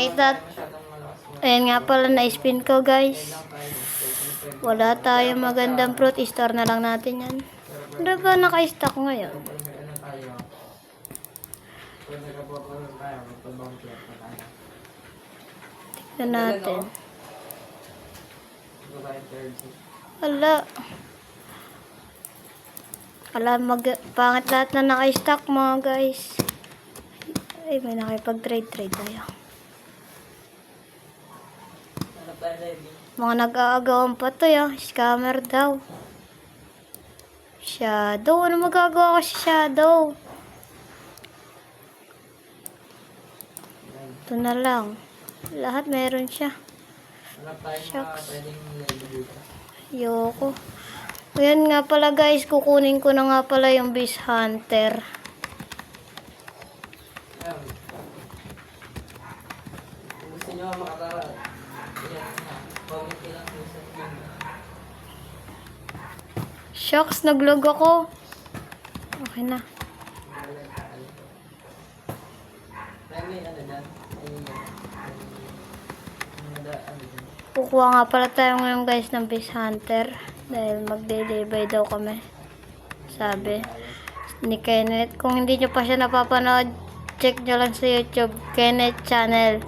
nakita. Ayan nga pala, na-spin ko guys. Wala tayong magandang fruit. I-store na lang natin yan. Ano ba naka-stock ngayon? Tignan natin. Wala. Pangit lahat na naka-stock mga guys. Ay, may nakipag-trade tayo. Mga nag-aagawan pa to ya. Scammer daw. Shadow. Ano magagawa ko sa Shadow? Ito na lang. Lahat meron siya. Shucks. Ayoko. Ayan nga pala guys. Kukunin ko na nga pala yung Beast Hunter. Gusto nyo makatara. Shucks, naglog ako. Okay na. Kukuha nga pala tayo ngayon guys ng Beast Hunter. Dahil magde-debay daw kami. Sabi ni Kenneth. Kung hindi nyo pa siya napapanood, check nyo lang sa YouTube, Kenneth Channel.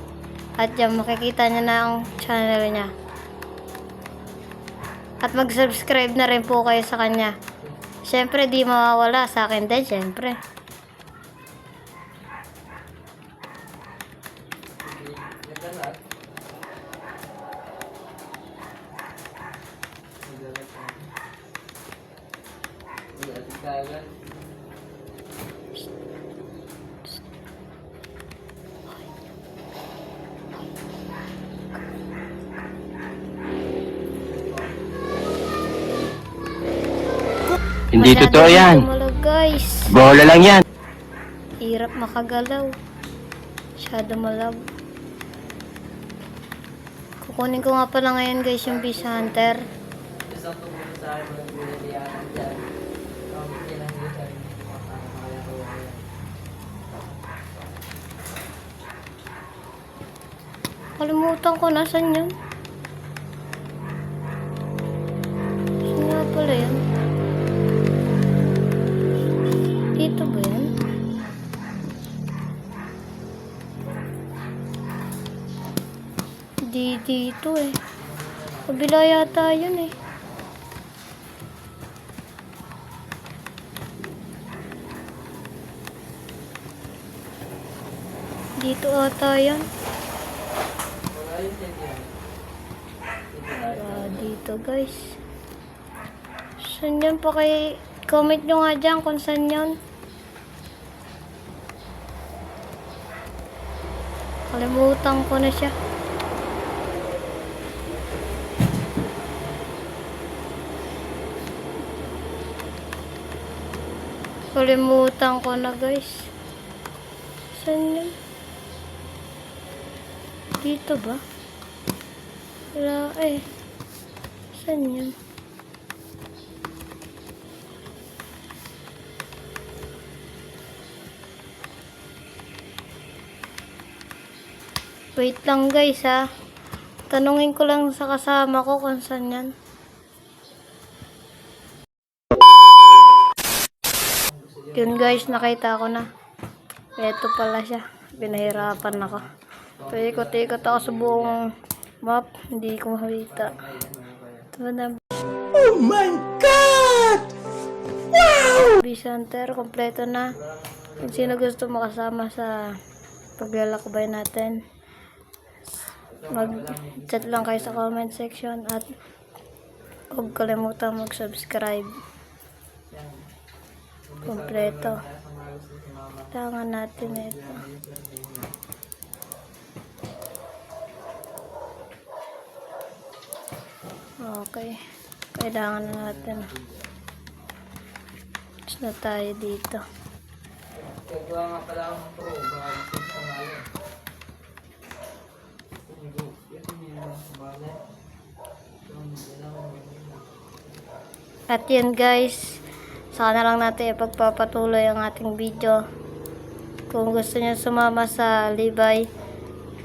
At yan, makikita nyo na ang channel niya. At mag-subscribe na rin po kayo sa kanya. Siyempre, di mawawala sa akin din, siyempre. Hindi totoo yan. Guys. Bola lang yan. Hirap makagalaw. Shadow malab. Kukunin ko nga pala ngayon guys yung Beast Hunter. Kalimutan ko, nasan yun? Saan nga pala yun? Dito ba yan? Dito eh. Kabila yata yun eh. Dito ata yan. Dito guys. Saan yan pa kay... Comment nyo nga dyan kung saan yun. Kalimutan ko na siya. Kalimutan ko na guys. Saan yun? Dito ba? Wala eh. Saan yun? Wait lang guys ha. Tanungin ko lang sa kasama ko kung saan yan. Yun guys, nakita ko na. Ito pala siya. Pinahirapan ako. Paikot-ikot ako sa buong map. Hindi ko makita. Oh my God! Wow! Beast Hunter, kompleto na. Kung sino gusto makasama sa paglalakbay natin, mag-chat lang kayo sa comment section at huwag kalimutan mag-subscribe. Kompleto. Kailangan natin ito. Okay. Kailangan na natin. Tapos na tayo dito. Gagawa nga pala ako ng pro. At yan guys, sana lang natin ipagpapatuloy ang ating video. Kung gusto niyo sumama sa Libay,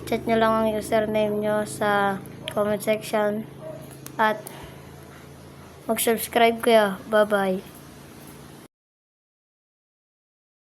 Chat nyo lang ang username nyo sa comment section. At mag-subscribe kayo. Bye-bye.